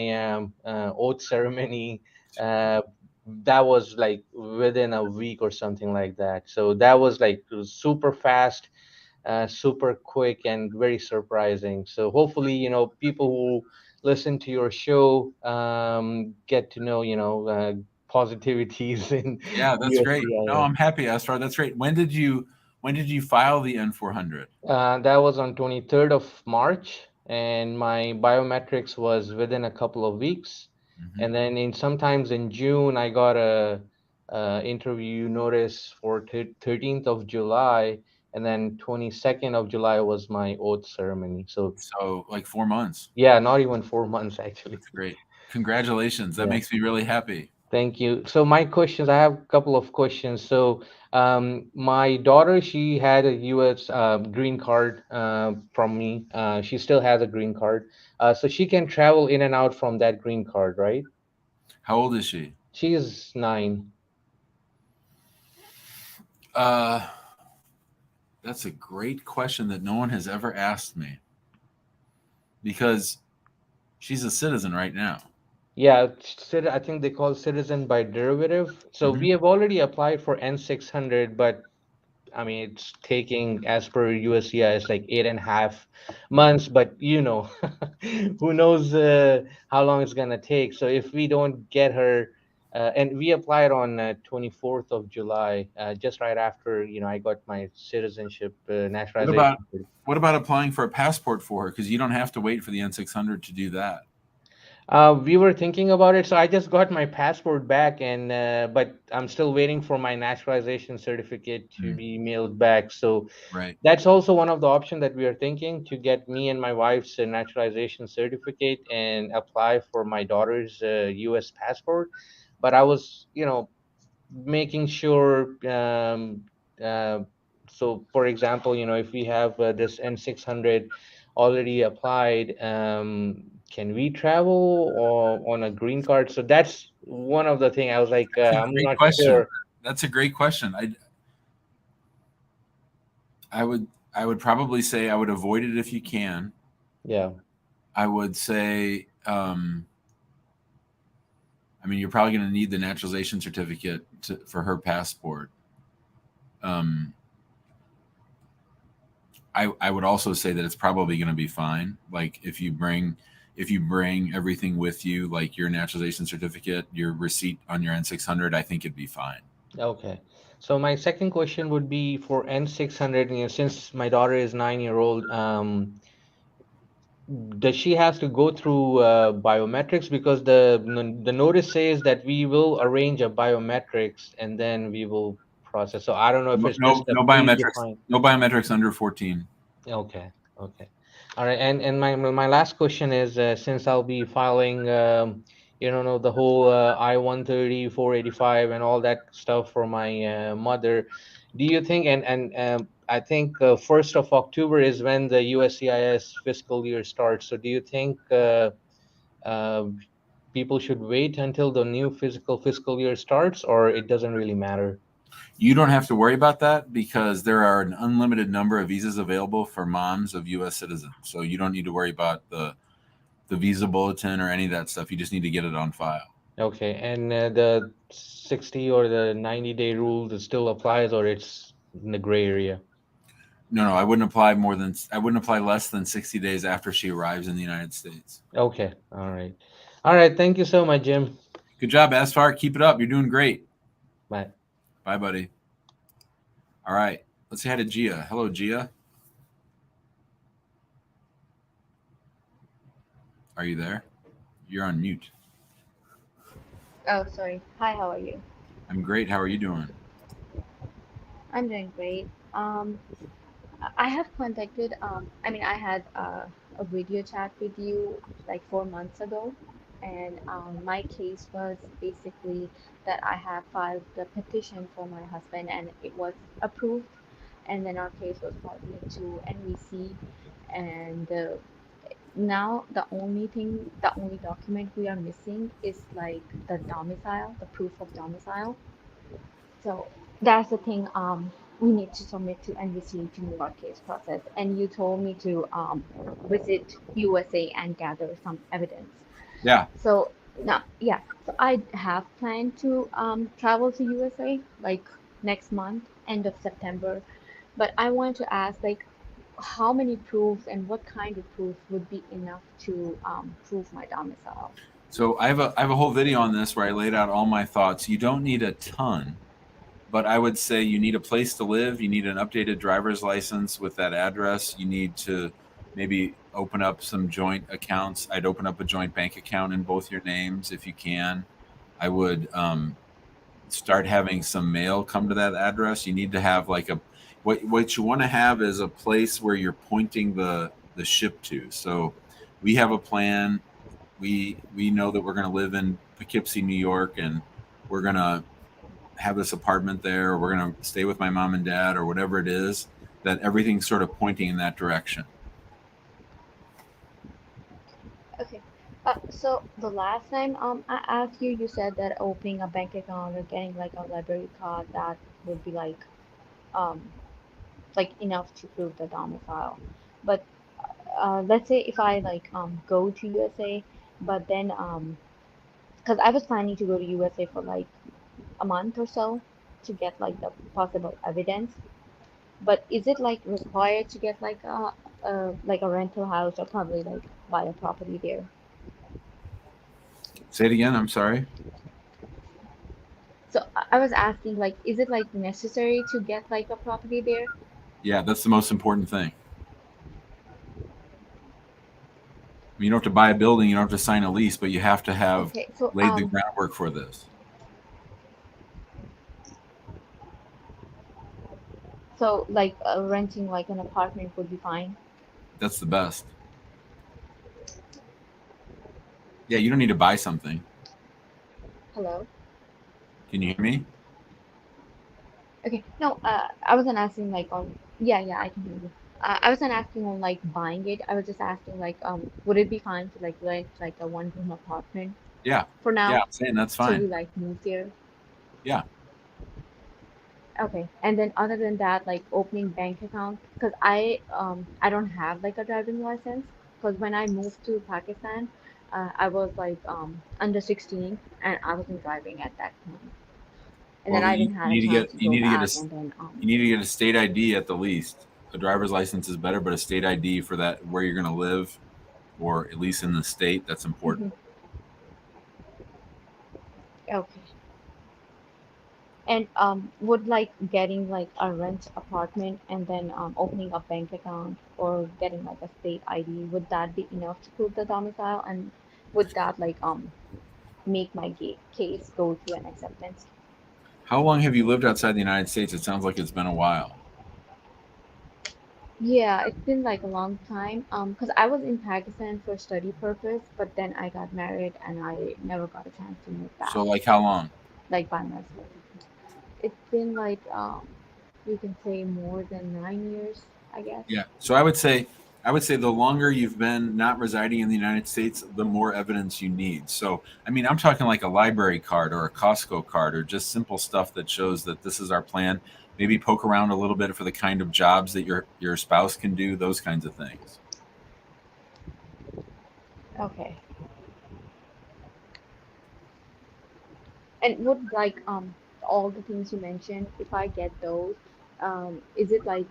oath ceremony. Uh, that was like within a week or something like that. So that was like super fast, super quick, and very surprising. So hopefully, people who listen to your show get to know, positivities in Yeah, that's great. No, USCIS. I'm happy, Asfar. That's great. When did you file the N400? That was on 23rd of March, and my biometrics was within a couple of weeks. Mm-hmm. And then sometimes in June, I got a interview notice for 13th of July, and then 22nd of July was my oath ceremony. So So like 4 months. yeah, not even 4 months actually. That's great. Congratulations. That Yeah. makes me really happy. Thank you. So my questions, I have a couple of questions. So my daughter, she had a U.S. Green card from me. She still has a green card, so she can travel in and out from that green card, right? How old is she? She is 9. Uh, that's a great question that no one has ever asked me because she's a citizen right now. Yeah, I think they call citizen by derivative. So Mm-hmm. we have already applied for N600, but I mean, it's taking, as per USCIS, like 8.5 months, but who knows how long it's gonna take. So if we don't get her, and we applied on 24th of July, just right after, I got my citizenship What about naturalization. what about applying for a passport for her? Because you don't have to wait for the N600 to do that. We were thinking about it, so I just got my passport back, and but I'm still waiting for my naturalization certificate to be mailed back. So Right. that's also one of the options that we are thinking, to get me and my wife's naturalization certificate and apply for my daughter's U.S. passport. But I was, making sure. Uh, so, for example, if we have this N600 already applied, can we travel or on a green card? So that's one of the thing I was like, That's a I'm great not question. sure. That's a great question. I would probably say I would avoid it if you can. Yeah. I would say, I mean, you're probably going to need the naturalization certificate for her passport. I would also say that it's probably going to be fine. Like if you bring everything with you, like your naturalization certificate, your receipt on your N600, I think it'd be fine. Okay. So my second question would be for N600, since my daughter is 9 year old, does she has to go through biometrics? Because the notice says that we will arrange a biometrics and then we will process. So I don't know if No, it's just a no biometrics. predefined. No biometrics under 14. Okay, okay. All right. And my last question is, since I'll be filing, no, the whole I-130, 485, and all that stuff for my mother, do you think, and I think 1st of October is when the USCIS fiscal year starts. So do you think uh, people should wait until the new fiscal year starts, or it doesn't really matter? You don't have to worry about that because there are an unlimited number of visas available for moms of U.S. citizens. So you don't need to worry about the visa bulletin or any of that stuff. You just need to get it on file. Okay, and the 60 or the 90-day rule that still applies, or it's in the gray area? No, I wouldn't apply less than 60 days after she arrives in the United States. Okay, all right. All right, thank you so much, Jim. Good job, Asfar. Keep it up. You're doing great. Bye. Bye, buddy. All right, let's say hi to Gia. Hello, Gia. Are you there? You're on mute. Oh, sorry. Hi, how are you? I'm great. How are you doing? I'm doing great. I have contacted, I had a video chat with you like 4 months ago, and my case was basically that I have filed the petition for my husband and it was approved, and then our case was forwarded to NVC, and now the only document we are missing is like the domicile, the proof of domicile. So that's the thing we need to submit to NVC to move our case process. And you told me to visit USA and gather some evidence. Yeah. So now, yeah, so I have planned to travel to USA like next month, end of September. But I want to ask, like, how many proofs and what kind of proof would be enough to prove my domicile? So I have a whole video on this where I laid out all my thoughts. You don't need a ton, but I would say you need a place to live. You need an updated driver's license with that address. You need to maybe open up some joint accounts. I'd open up a joint bank account in both your names if you can. I would start having some mail come to that address. You need to have like what you want to have is a place where you're pointing the ship to. So we have a plan. We know that we're going to live in Poughkeepsie, New York, and we're going to have this apartment there, or we're going to stay with my mom and dad, or whatever it is, that everything's sort of pointing in that direction. Okay. So the last time I asked you, you said that opening a bank account or getting like a library card that would be um like enough to prove the domicile. But let's say if I like go to USA, but then because I was planning to go to USA for like a month or so to get like the possible evidence. But is it like required to get like a rental house or probably like buy a property there? Say it again. I'm sorry. So I was asking, like, is it like necessary to get like a property there? Yeah, that's the most important thing. You don't have to buy a building, you don't have to sign a lease, but you have to have Okay, so laid the groundwork for this. like renting like an apartment would be fine. That's the best. Yeah, you don't need to buy something. Hello? Can you hear me? Okay, no, I wasn't asking like on, yeah, I can hear you. I wasn't asking on like buying it. I was just asking like, would it be fine to like rent like a one-room apartment Yeah. for now Yeah, I'm saying that's till we fine. like move there? Yeah. Okay, and then other than that, like opening bank account, because I don't have like a driving license, because when I moved to Pakistan, I was like under 16 and I wasn't driving at that time, and then Well, I didn't have a chance to you go need to get back, and then you need to get a state ID at the least. a driver's license is better, but a state ID for that where you're going to live, or at least in the state, that's important. Okay. And would like getting like a rent apartment and then opening a bank account or getting like a state ID, would that be enough to prove the domicile? And would that like make my case go through an acceptance? How long have you lived outside the United States? It sounds like it's been a while. Yeah, it's been like a long time. Because I was in Pakistan for study purpose, but then I got married and I never got a chance to move So, back, like, how long? like by myself. It's been like you can say more than 9 years, I guess. Yeah. So I would say the longer you've been not residing in the United States, the more evidence you need. So, I mean, I'm talking like a library card or a Costco card or just simple stuff that shows that this is our plan. Maybe poke around a little bit for the kind of jobs that your spouse can do, those kinds of things. Okay. And would like all the things you mentioned, if I get those, is it like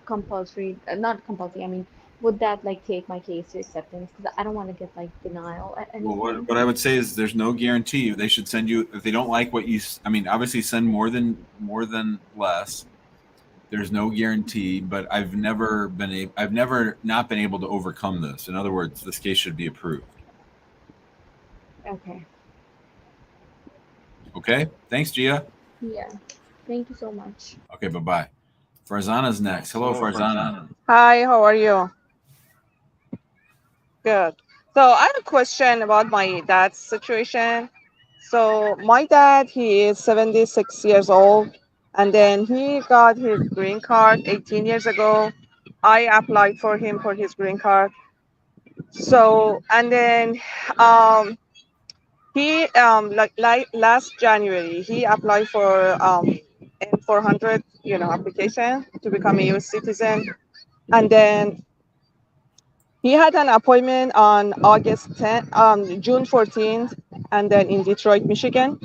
compulsory? Not compulsory. I mean, would that like take my case to acceptance? Because I don't want to get like denial at Well, anything. what I would say is there's no guarantee. They should send you if they don't like what you. I mean, obviously send more than less. There's no guarantee, but I've never not been able to overcome this. In other words, this case should be approved. Okay. Okay. Thanks, Gia. Yeah. Thank you so much. Okay. Bye bye. Farzana's next. Hello, Farzana. Hi, how are you? Good. So I have a question about my dad's situation. So my dad, he is 76 years old, and then he got his green card 18 years ago. I applied for him for his green card. So and then he like last January he applied for N400 application to become a U.S. citizen, and then he had an appointment on August 10th, June 14th, and then in Detroit, Michigan.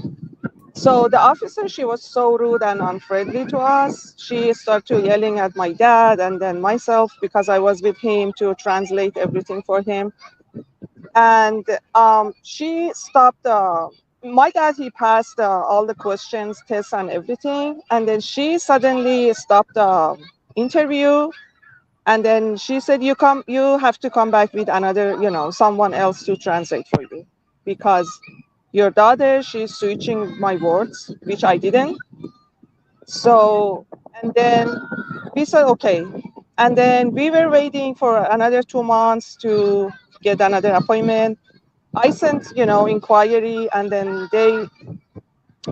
So the officer, she was so rude and unfriendly to us. She started yelling at my dad and then myself because I was with him to translate everything for him. And she stopped. My dad, he passed all the questions, tests, and everything. And then she suddenly stopped the interview, and then she said, you have to come back with another, someone else to translate for you, because your daughter, she's switching my words, which I didn't. So, and then we said okay, and then we were waiting for another 2 months to get another appointment. I sent inquiry, and then they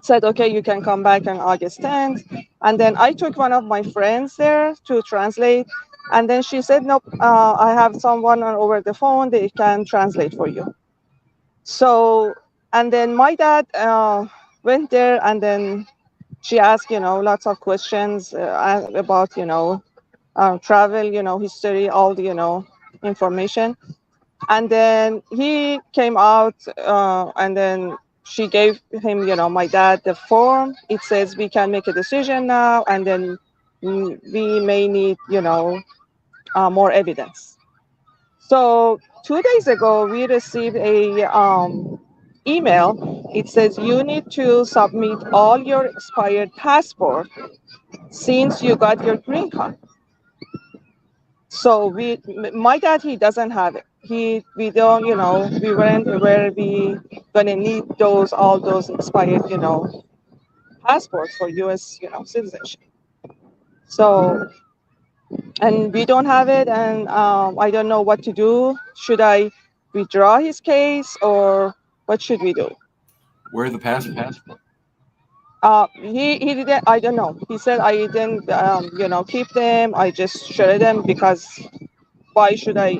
said, okay, you can come back on August 10th. And then I took one of my friends there to translate. And then she said, nope, I have someone over the phone, they can translate for you. So, and then my dad went there, and then she asked, lots of questions about, travel, history, all the, information. And then he came out, and then she gave him, my dad, the form. It says we can make a decision now, and then we may need, more evidence. So 2 days ago, we received a email. It says you need to submit all your expired passport since you got your green card. So my dad, he doesn't have it. We don't, we weren't aware we gonna need all those expired, passports for U.S., citizenship. So, and we don't have it, and I don't know what to do. Should I withdraw his case, or what should we do? Where are the passports? He didn't. I don't know. He said I didn't, keep them. I just shredded them because why should I,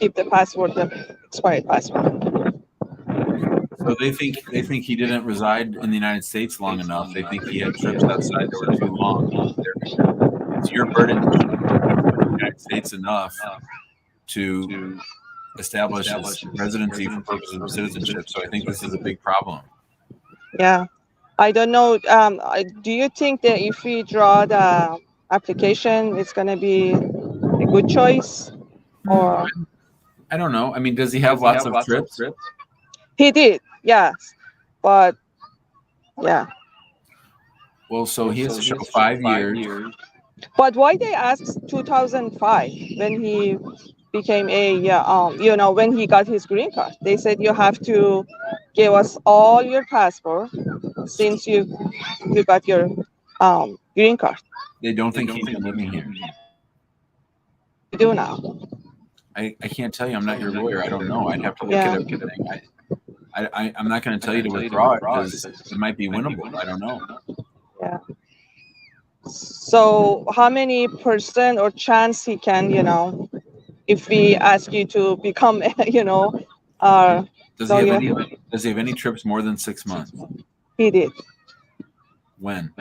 keep the password, the expired password? So they think he didn't reside in the United States long enough. They think he had trips outside that were too long. It's your burden to show the United States enough to establish his residency for purposes of citizenship. So I think this is a big problem. Yeah, I don't know. Do you think that if we draw the application is going to be a good choice? Or I don't know. I mean, does he have lots of trips? he did, yes, but yeah. Well, so he has to show 5 years. But why they asked 2005 when he became a when he got his green card? They said you have to give us all your passport since you got your green card. They don't think he's been living here. You do now. I can't tell you. I'm not your lawyer. I don't know. I'd have to look at everything. I'm not going to tell you to withdraw it because it might be winnable. I don't know. Yeah. So how many percent or chance he can, if we ask you to become, Does he have any trips more than 6 months? He did. When?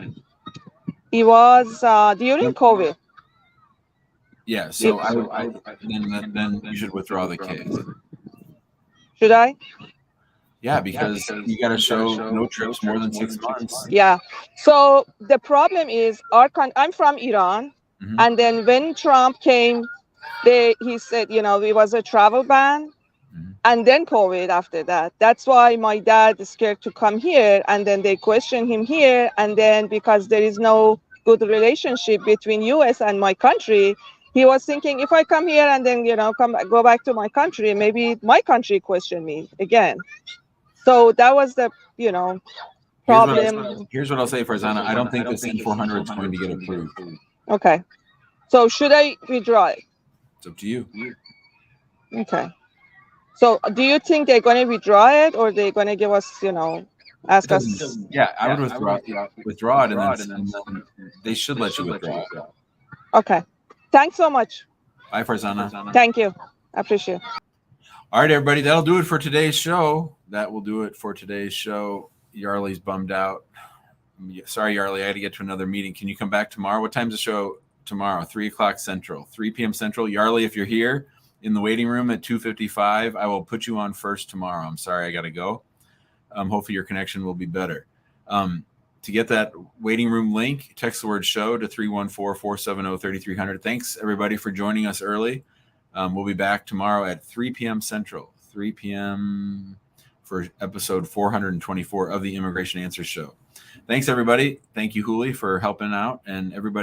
He was during COVID. Yeah. So then you should withdraw the case. Should I? Yeah, because you got to show no trips more than 6 months. Yeah. So the problem is I'm from Iran, and then when Trump came, he said, it was a travel ban, and then COVID after that. That's why my dad is scared to come here, and then they question him here, and then because there is no good relationship between U.S. and my country, he was thinking if I come here and then go back to my country, maybe my country question me again. So that was the problem. Here's what I'll say, Farzana. I don't think this N400 is going to get approved. Okay. So should I withdraw it? It's up to you. Okay. So do you think they're going to withdraw it, or they're going to give us, ask us? Yeah, I would withdraw it, and then they should let you withdraw it. Okay. Thanks so much. Bye, Farzana. Thank you. I appreciate it. All right, everybody. That'll do it for today's show. That will do it for today's show. Yarley's bummed out. Sorry, Yarley. I had to get to another meeting. Can you come back tomorrow? What time's the show tomorrow? 3 o'clock Central. 3 p.m. Central. Yarley, if you're here in the waiting room at 2:55, I will put you on first tomorrow. I'm sorry, I got to go. Hopefully your connection will be better. To get that waiting room link, text the word show to 314-470-3300. Thanks, everybody, for joining us early. We'll be back tomorrow at 3 p.m. Central, 3 p.m. for episode 424 of the Immigration Answers Show. Thanks, everybody. Thank you, Huli, for helping out, and everybody.